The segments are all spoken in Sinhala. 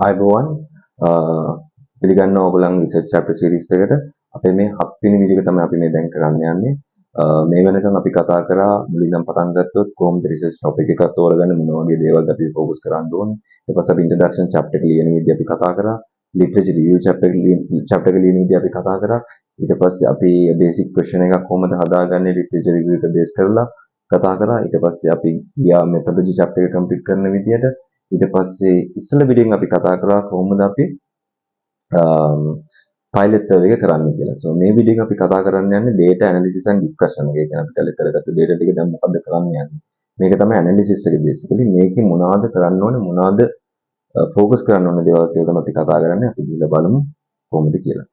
ආයුබෝවන් පිළිගන්න ඕගොල්ලන් රිසර්ච් චැප්ටර් සීරීස් එකට අපේ මේ 7 වෙනි වීඩියෝ එක තමයි අපි මේ දැන් කරන්න යන්නේ. මේ වෙනකන් අපි කතා කරා මුලින්ම පටන් ගත්තොත් කොහොමද රිසර්ච් টপিක් එකක් තෝරගන්න මොන වගේ දේවල්ද අපි ફોකස් කරන්න ඕනේ. ඊට පස්සේ අපි ඉන්ට්‍රොඩක්ෂන් චැප්ටර් එක ලියන විදිහ අපි කතා කරා. ලිටරේචර් රිවිව් චැප්ටර් එක ලියන විදිහ අපි කතා කරා. ඊට පස්සේ අපි බේසික් ක්වෙස්චන් එකක් කොහොමද හදාගන්නේ ලිටරේචර් රිවිව් එක බේස් කරලා කතා කරා. ඊට පස්සේ අපි ගියා මෙතොඩොලොජි චැප්ටර් එක කම්ප්ලීට් කරන විදියට. ඊට පස්සේ ඉස්සෙල්ලා වීඩියෝෙන් අපි කතා කරා කොහොමද අපි pilot survey එක කරන්න කියලා. So මේ වීඩියෝ එක අපි කතා කරන්න යන්නේ data analysis and discussion එක. ඒ කියන්නේ අපි කලෙක්ට් කරගත්ත data ටික දැන් මොකද්ද කරන්න යන්නේ. මේක තමයි analysis එක basically. මේකේ මොනවද කරන්න ඕනේ මොනවද focus කරන්න ඕනේ දේවල් කියලා තමයි අපි කතා කරන්නේ. අපි ගිහලා බලමු කොහොමද කියලා.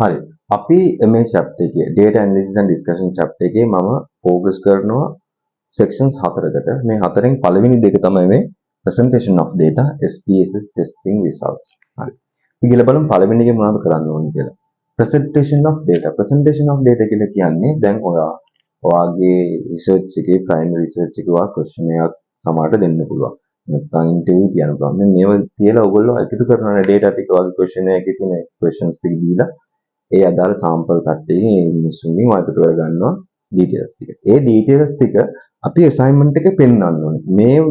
හරි. අපි මේ chapter එකේ data analysis and discussion chapter එකේ මම focus කරනවා sections 4කට. මේ හතරෙන් පළවෙනි දෙක තමයි මේ presentation of data SPSS testing results. හරි. අපි ගිහලා බලමු පළවෙනි එකේ මොනවද කරන්න ඕනේ කියලා. presentation of data. presentation of data කියලා කියන්නේ දැන් ඔයාගේ research එකේ primary research එකේ ඔයා question එකක් සමහරට දෙන්න පුළුවන්. නැත්නම් interview කියන්න පුළුවන්. මේව තියලා ඔයගොල්ලෝ එකතු කරන data ටික ඔයාගේ question එකේ තියෙන questions ටික දීලා ඒ අදාළ sample කට්ටියගේ මිනිස්සුන්ගෙන් ඔය එකතු කරගන්නවා details ටික. ඒ details ටික අපි assignment එකේ පෙන්නන්න ඕනේ.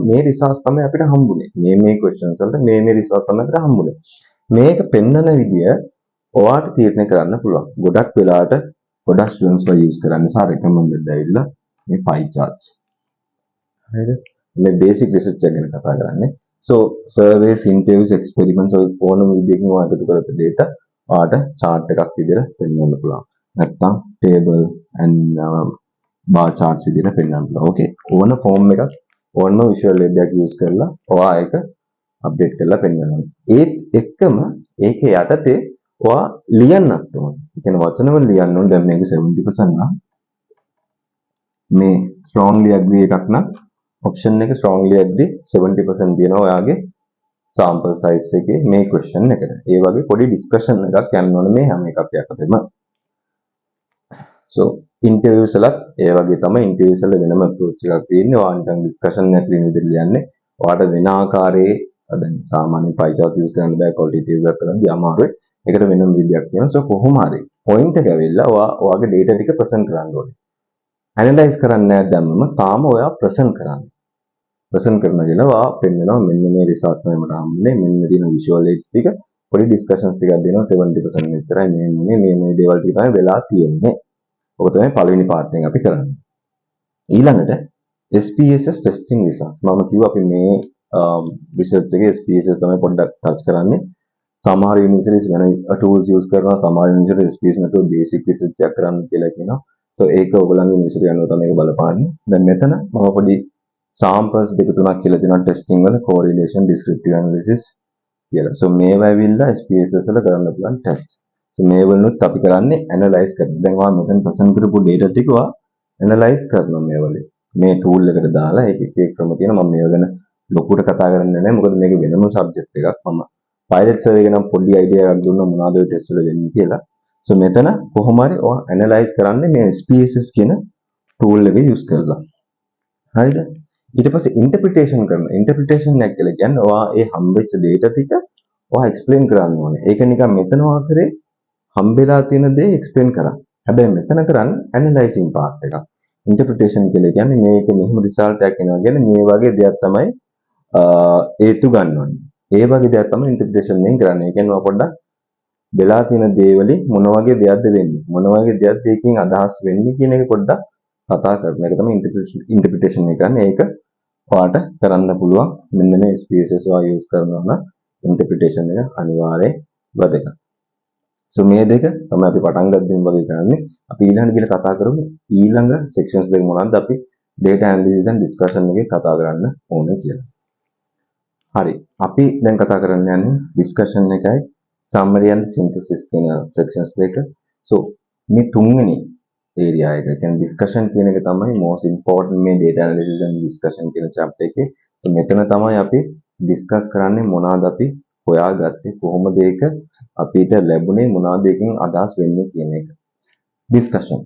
මේ results තමයි අපිට හම්බුනේ. මේ questions වලට මේ results තමයි අපිට හම්බුනේ. මේක පෙන්නන විදිය ඔයාට තීරණය කරන්න පුළුවන්. ගොඩක් වෙලාවට ගොඩක් students use කරන්නේ සාර recommended ඇවිල්ලා මේ pie charts. හරිද? මේ basic research එක ගැන කතා කරන්නේ. So surveys, interviews, experiments ඔය ඕනම විදියකින් ඔයා එකතු කරපු data ඔයාට chart එකක් විදිහට පෙන්වන්න පුළුවන්. නැත්නම් table and bar charts විදිහට පෙන්වන්න පුළුවන්. Okay. ඕන form එකක් ඕනම visual aid එකක් use කරලා ඔයා ඒක update කරලා පෙන්වනවා. ඒත් එක්කම ඒකේ යටතේ ඔයා ලියන්නත් ඕනේ. ඒ කියන්නේ වචන වල ලියන්න ඕනේ. දැන් මේක 70% නම් මේ strongly agree එකක් නම් option එක strongly agree 70% තියෙනවා ඔයාගේ sample size එකේ මේ question එකට. ඒ වගේ පොඩි discussion එකක් යන්න ඕනේ මේ හැම එකක් යටතේම. So interviews වලත් ඒ වගේ තමයි interviews වල වෙනම approach එකක් තියෙන්නේ. ඔයා නිකන් discussion එකක් කියන විදිහට ලියන්නේ. ඔයාට වෙන ආකාරයේ දැන් සාමාන්‍ය pie chart use කරන්න බෑ qualitative එකක් කරද්දී අමාරුයි. ඒකට වෙනම විදියක් තියෙනවා. So කොහොම හරි point එක ඇවිල්ලා ඔයාගේ data ටික present කරන්න ඕනේ. analyze කරන්නේ නැහැ දැම්මම තාම ඔයා present කරන්න. present කරන කියලා පෙන්නනවා මෙන්න මේ results තමයි මට හම්බුනේ මෙන්න දින visual aids ටික පොඩි discussions ටිකක් දෙනවා 70% මෙච්චරයි මේ දේවල් ටික තමයි වෙලා තියෙන්නේ. ඔක තමයි පළවෙනි part එකෙන් අපි කරන්නේ. ඊළඟට SPSS testing results. මම කිව්වා අපි මේ research එකේ SPSS තමයි පොඩ්ඩක් touch කරන්නේ. සමහර universities වෙන tools use කරනවා සමහර universities SPSS නැතුව basic research එකක් කරන්න කියලා කියනවා. So ඒක ඔයගොල්ලන්ගේ university අනුව තමයි ඒක බලපාන්නේ. දැන් මෙතන මම පොඩි samples දෙක තුනක් කියලා දෙනවා testing වල correlation descriptive analysis කියලා. So මේවා ඇවිල්ලා SPSS වල කරන්න පුළුවන් test. So මේ වලුත් අපි කරන්නේ analyze කරනවා. දැන් ඔයා මෙතන present කරපු data ටික ඔයා analyze කරනවා මේ වලේ. මේ tool එකට දාලා ඒක එක ක්‍රම තියෙනවා. මම මේව ගැන ලොකුට කතා කරන්නේ නැහැ. මොකද මේක වෙනම subject එකක්. මම pilot survey එක නම් පොඩි idea එකක් දුන්නා මොනවද ඔය test වල වෙන්නේ කියලා. So මෙතන කොහොම හරි ඔයා analyze කරන්නේ මේ SPSS කියන tool එක use කරලා. හරිද? ඊට පස්සේ interpretation කරනවා. interpretation එක කියලා කියන්නේ ඔයා ඒ හම්බෙච්ච data ටික ඔයා explain කරන්න ඕනේ. ඒක නිකන් මෙතන ඔයා කරේ හම්බෙලා තියෙන දේ explain කරා. හැබැයි මෙතන කරන්නේ analyzing part එකක්. interpretation කියලා කියන්නේ මේක මෙහෙම result එකක් එනවා කියන්නේ මේ වගේ දෙයක් තමයි හේතු ගන්නවනේ. ඒ වගේ දෙයක් තමයි interpretation එකෙන් කරන්නේ. ඒ කියන්නේ පොඩ්ඩක් වෙලා තියෙන දේ වලින් මොන වගේ දෙයක්ද වෙන්නේ? මොන වගේ දෙයක්ද ඒකෙන් අදහස් වෙන්නේ කියන එක පොඩ්ඩක් කතා කරන එක තමයි interpretation එක කියන්නේ. ඒක ඔයාට කරන්න පුළුවන්. මෙන්න මේ SPSS ඔයා use කරනවා නම් interpretation එක අනිවාර්යයෙන් වැදගත්. So මේ දෙක තමයි අපි පටන් ගන්න වගේ කරන්නේ. අපි ඊළඟ කියලා කතා කරමු. ඊළඟ sections දෙක මොනවද අපි data analysis and discussion එකේ කතා කරන්න ඕනේ කියලා. හරි. අපි දැන් කතා කරන්න යන්නේ discussion එකයි summary and synthesis කියන sections දෙක. So මේ තුන්වෙනි area එක කියන්නේ discussion කියන එක තමයි most important මේ data analysis and discussion කියන chapter එකේ. So මෙතන තමයි අපි discuss කරන්නේ මොනවද අපි හොයාගත්තේ කොහොමද ඒක අපිට ලැබුණේ මොනවද එකකින් අදහස් වෙන්නේ කියන එක. discussion.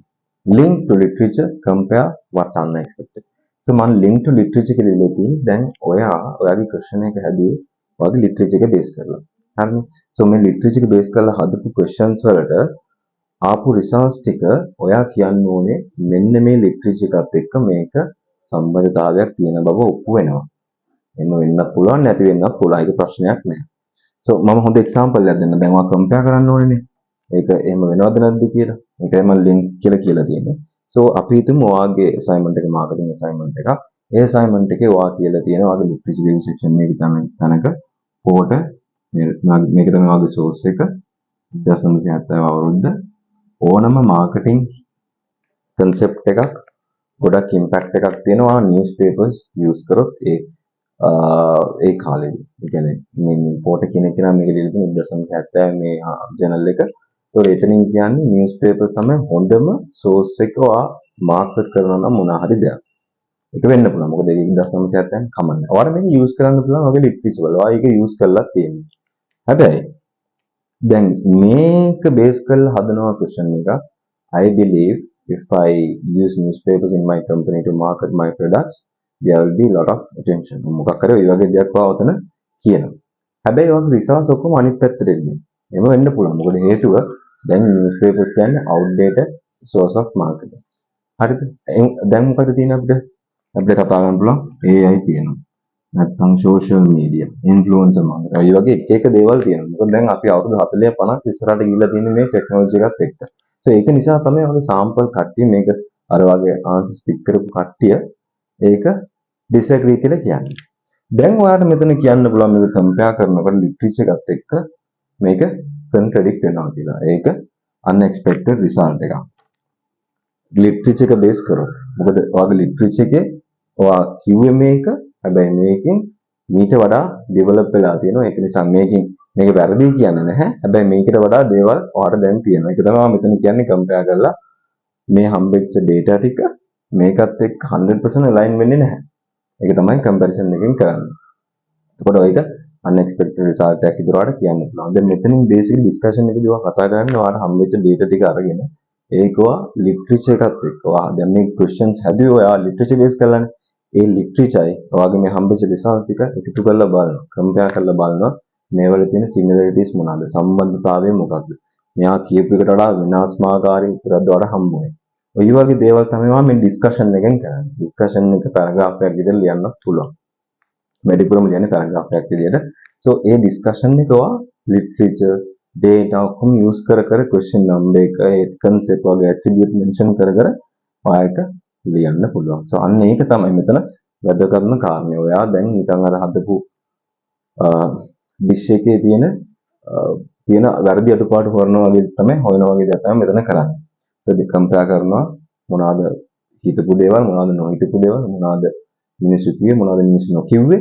Link to literature, compare what's unexpected. So මම link to literature කියලා ඉල්ලලා තියෙන්නේ දැන් ඔයාගේ question එක හැදුවේ ඔයාගේ literature එක base කරලා. හරිනේ. So මේ literature එක base කරලා හදපු questions වලට ආපු results ටික ඔයා කියන්න ඕනේ මෙන්න මේ literature එකත් එක්ක මේක සම්බන්ධතාවයක් තියෙන බව ඔප්පු වෙනවා. එහෙම වෙන්නත් පුළුවන් නැති වෙන්නත් පුළුවන්. ඒක ප්‍රශ්නයක් නෑ. So මම හොඳ example එකක් දෙන්න. දැන් ඔයා compare කරන්න ඕනේනේ. ඒක එහෙම වෙනවද නැද්ද කියලා. ඒකයි මම link කියලා තියෙන්නේ. So අපි හිතමු ඔයාගේ assignment එක marketing assignment එකක්. ඒ assignment එකේ ඔයා කියලා තියෙනවා ඔයාගේ literature review section එකේ තමයි තැනක port මේක තමයි ඔයාගේ source එක 1970 අවුරුද්ද ඕනම marketing concept එකක් ගොඩක් impact එකක් තියෙනවා newspapers use කරොත් ඒ කාලේදී. ඒ කියන්නේ මේ port කෙනෙක් කෙනා මේක ලියලා තියෙන 1970 මේ journal එක. ඒතකොට එතනින් කියන්නේ newspapers තමයි හොඳම source එක ඔයා market කරනවා නම් මොනවා හරි දෙයක්. ඒක වෙන්න පුළුවන්. මොකද ඒක 1970 කමන්නේ. ඔයාලා මේක use කරන්න පුළුවන් ඔයාගේ literature වල. ඔයා ඒක use කරලා තියෙනවා. හැබැයි දැන් මේක base කරලා හදනවා question එක I believe if I use newspapers in my company to market my products there will be a lot of attention. මොකක් හරි ඔය වගේ දෙයක් වවතන කියනවා. හැබැයි ඔයාගේ results ඔක්කොම අනිත් පැත්තට එන්නේ. එහෙම වෙන්න පුළුවන්. මොකද හේතුව දැන් newspapers කියන්නේ outdated source of marketing. හරිද? දැන් මොකද තියෙන්නේ අපිට කතා කරන්න පුළුවන් AI තියෙනවා. නැත්නම් social media, influencer marketing. ඒ වගේ එක දේවල් තියෙනවා. මොකද දැන් අපි අවුරුදු 40 50 ඉස්සරහට ගිහිල්ලා තියෙන්නේ මේ ටෙක්නොලොජි එකත් එක්ක. So ඒක නිසා තමයි ඔයගේ sample කට්ටිය මේක අර වගේ answer stick කරපු කට්ටිය ඒක disagree කියලා කියන්නේ. දැන් ඔයාලට මෙතන කියන්න පුළුවන් මේක compare කරනකොට literature එකත් එක්ක මේක contradict වෙනවා කියලා. ඒක unexpected result එකක්. literature එක base කරොත්. මොකද ඔයාගේ literature එකේ ඔයා කිව්වේ මේක හැබැයි මේකෙන් මීට වඩා develop වෙලා තියෙනවා. ඒක නිසා මේක වැරදි කියන්නේ නැහැ. හැබැයි මේකට වඩා දේවල් ඔයාලට දැන් තියෙනවා. ඒක තමයි මෙතන කියන්නේ compare කරලා මේ හම්බෙච්ච data ටික මේකත් එක්ක 100% align වෙන්නේ නැහැ. ඒක තමයි comparison එකෙන් කරන්නේ. එතකොට ඔයක unexpected result එකක් ඉදරාට කියන්න පුළුවන්. දැන් මෙතනින් basically discussion එකේදී ඔයා කතා කරන්නේ ඔයාලට හම්බෙච්ච data ටික අරගෙන ඒකව literature එකත් එක්ක ඔයා දැන් මේ questions හැදුවේ ඔයා literature base කරලානේ. ඒ literature ඔයාගේ මේ හම්බෙච්ච results එක එකතු කරලා බලනවා. compare කරලා බලනවා මේවල තියෙන similarities මොනවාද? සම්බන්ධතාවය මොකක්ද? මෙයා කියපු එකට වඩා විනාශමාකාරී උත්තරයක් ඔයාලට හම්බුනේ. ඔය වගේ දේවල් තමයි මේ discussion එකෙන් කරන්නේ. discussion එක paragraph එකක් විතර ලියන්නත් පුළුවන්. වැඩිපුරම ලියන්නේ paragraph එකක් විදියට. So ඒ discussion එක ඔයා literature data ඔක්කොම use කර question number එක ඒ concept වගේ attribute mention කර ඔයාලට ලියන්න පුළුවන්. So අන්න ඒක තමයි මෙතන වැදගත්ම කාරණය. ඔයා දැන් නිකන් අර හදපු dish එකේ තියෙන වැරදි අඩුපාඩු හොයනවා වගේ තමයි හොයනවා වගේ දෙයක් තමයි මෙතන කරන්නේ. So දෙක compare කරනවා මොනවාද හිතපු දේවල් මොනවාද නොහිතපු දේවල් මොනවාද මිනිස්සු කිව්වේ මොනවාද මිනිස්සු නොකිව්වේ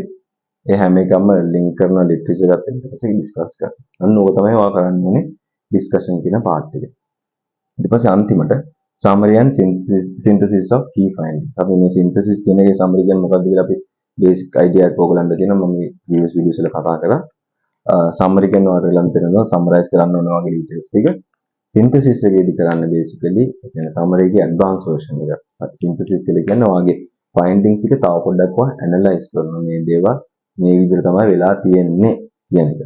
ඒ හැම එකම link කරන literature එකත් එක්ක ඊට පස්සේ discuss කරනවා. අන්න ඕක තමයි ඔයා කරන්න ඕනේ discussion කියන part එක. ඊට පස්සේ අන්තිමට summary and synthesis of key findings. අපි මේ synthesis කියන එකේ summary කියන්නේ මොකක්ද කියලා අපි basic idea එකක් ඕගලන්ට දෙනවා. මම මේ previous videos වල කතා කරා. summary කියනවා relevant වෙනවා summarize කරන්න ඕන වගේ details ටික. synthesis එකේදී කරන්න basically ඒ කියන්නේ summary එකේ advanced version එක. synthesis කියලා කියන්නේ ඔයාගේ findings ටික තව පොඩ්ඩක් ඔයා analyze කරනවා මේ දේවල් මේ විදිහට තමයි වෙලා තියෙන්නේ කියන එක.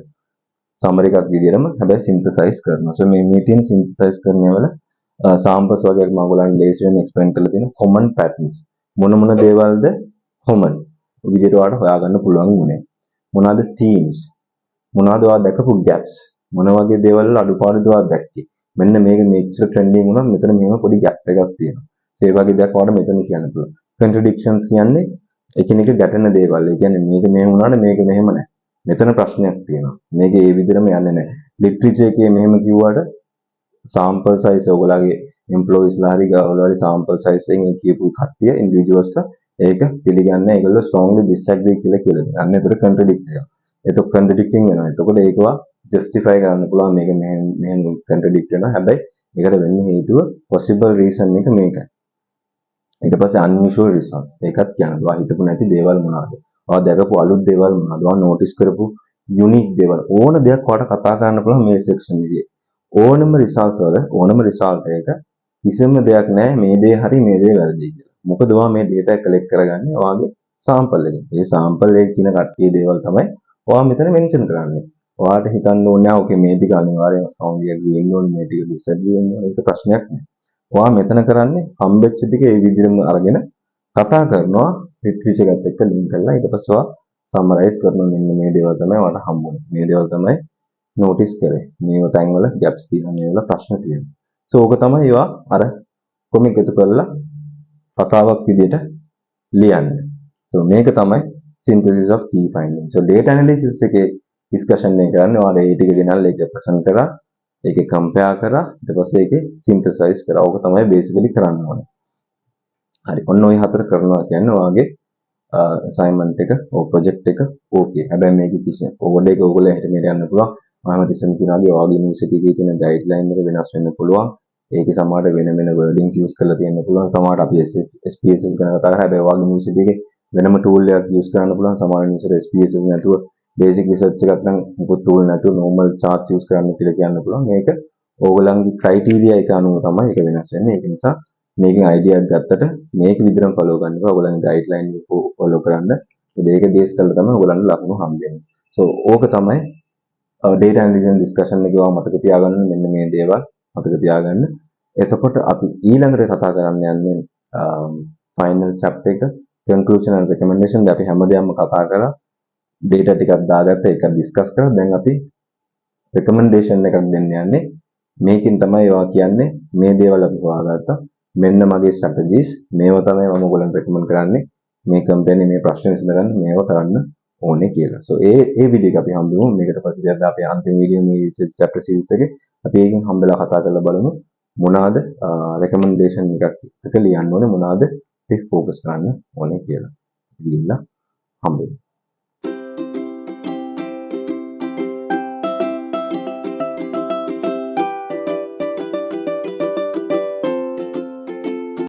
summary එකක් විදිහටම හැබැයි synthesize කරනවා. so මේ තියෙන synthesize කරනවල samples වගේ මම ඔයගොල්ලන්ට ලේසි වෙන explain කරලා තියෙන common patterns මොන දේවල්ද common විදිහට ඔයාලට හොයාගන්න පුළුවන් වුණේ. මොනවාද themes මොනවාද ඔයා දැකපු gaps මොන වගේ දේවල් වල අඩුපාඩුද ඔයා දැක්කේ. මෙන්න මේක මෙච්චර trending වුණා මෙතන මෙහෙම පොඩි gap එකක් තියෙනවා. ඒ වගේ දෙයක් ඔයාලට මෙතන කියන්න පුළුවන්. Contradictions කියන්නේ එකිනෙක ගැටෙන දේවල්. ඒ කියන්නේ මේක මෙහෙම වුණාට මේක මෙහෙම නැහැ. මෙතන ප්‍රශ්නයක් තියෙනවා. මේක ඒ විදිහටම යන්නේ නැහැ. ලිටරේචර් එකේ මෙහෙම කිව්වට sample size ඔයගොල්ලෝගේ employees ලා හරි ගාවලවල sample size එකෙන් කියපු කට්ටිය individuals ට ඒක පිළිගන්නේ ඒගොල්ලෝ strongly disagree කියලා කියනවා. අන්න ඒතර contradict එකක්. ඒක contradicting වෙනවා. එතකොට ඒකව justify කරන්න පුළුවන් මේක මෙහෙම contradict වෙනවා. හැබැයි ඒකට වෙන්නේ හේතුව possible reason එක මේකයි. ඊට පස්සේ unusual results. ඒකත් කියනවා. ඔයා හිතපු නැති දේවල් මොනවාද? ඔයා දැකපු අලුත් දේවල් මොනවාද? ඔයා notice කරපු unique දේවල්. ඕන දෙයක් ඔයාලට කතා කරන්න පුළුවන් මේ section එකේ. ඕනම results වල ඕනම result එක කිසිම දෙයක් නැහැ මේ දේ හරි මේ දේ වැරදි කියලා. මොකද ඔයා මේ data collect කරගන්නේ ඔයාගේ sample එකෙන්. මේ sample එකේ කියන කට්ටිය දේවල් තමයි ඔයා මෙතන mention කරන්නේ. ඔයාට හිතන්න ඕනේ නැහැ ඕකේ මේ ටික අනිවාර්යයෙන්ම strongly agree වෙන්න ඕනේ මේ ටික disagree වෙන්න ඕනේ. ඒක ප්‍රශ්නයක් නෑ. ඔයා මෙතන කරන්නේ හම්බෙච්ච ටික ඒ විදිහටම අරගෙන කතා කරනවා literature එකත් එක්ක link කරලා ඊට පස්සේ ඔයා summarize කරනවා මෙන්න මේ දේවල් තමයි ඔයාට හම්බුනේ. මේ දේවල් තමයි notice කරේ. මේව තැන්වල gaps තියෙනවා මේවල ප්‍රශ්න තියෙනවා. so ඕක තමයි ඔයා අර කොමික් එකතු කරලා කතාවක් විදිහට ලියන්නේ. so මේක තමයි synthesis of key findings. so data analysis එකේ discussion එක කරන්නේ ඔයාලා ඒ ටික ගෙනල්ලා ඒක present කරා ඒකේ compare කරා ඊට පස්සේ ඒකේ synthesize කරා. ඕක තමයි basically කරන්න ඕනේ. හරි. ඔන්න ඔය හතර කරනවා කියන්නේ ඔයාගේ assignment එක or project එක okay. හැබැයි මේක කිසි ඕඩර් එක ඔයගොල්ලෝ හිත මෙහෙට යන්න පුළුවන්. මම තිස්සම කියනවාගේ ඔයාගේ යුනිවර්සිටි එකේ තියෙන ගයිඩ්ලයින් එක වෙනස් වෙන්න පුළුවන්. ඒකේ සමහරට වෙන wordings use කරලා තියෙන්න පුළුවන්. සමහරට අපි SPSS ගැන කතා කරා. හැබැයි ඔයාගේ යුනිවර්සිටි එකේ වෙනම tool එකක් use කරන්න පුළුවන්. සමහර යුනිවර්සිටි SPSS නැතුව basic research එකක් නම් මොකද tool නැතුව normal charts use කරන්න කියලා කියන්න පුළුවන්. මේක ඕගොල්ලන්ගේ criteria එක අනුව තමයි ඒක වෙනස් වෙන්නේ. ඒක නිසා මේකෙන් idea එකක් ගත්තට මේක විතරම follow කරන්න බෑ. ඔයගොල්ලන්ගේ guideline එක follow කරන්න. මේක base කරලා තමයි ඔයගොල්ලන්ට ලකුණු හම්බෙන්නේ. so ඕක තමයි data analysis discussion එකේ ඔයා මතක තියාගන්න මෙන්න මේ දේවල් මතක තියාගන්න. එතකොට අපි ඊළඟට කතා කරන්න යන්නේ final chapter එක conclusion and recommendation. අපි හැමදේම කතා කරලා data ටිකක් දාගත්තා ඒක discuss කරා. දැන් අපි recommendation එකක් දෙන්න යන්නේ. මේකෙන් තමයි ඔයා කියන්නේ මේ දේවල් අපි හොයාගත්තා. මෙන්න මගේ strategies මේවා තමයි මම ඔයගොල්ලන්ට recommend කරන්නේ. මේ company මේ ප්‍රශ්න විසඳගන්න මේවා කරන්න ඕනේ කියලා. so ඒ වීඩියෝ එක අපි හම්බෙමු. මේකට පස්සේ දැන් අපි අන්තිම වීඩියෝ මේ research chapter series එකේ අපි ඒකෙන් හම්බෙලා කතා කරලා බලමු. මොනවාද recommendation එකක් ලියන්න ඕනේ මොනවාද අපි focus කරන්න ඕනේ කියලා. ගිහිල්ලා හම්බෙමු.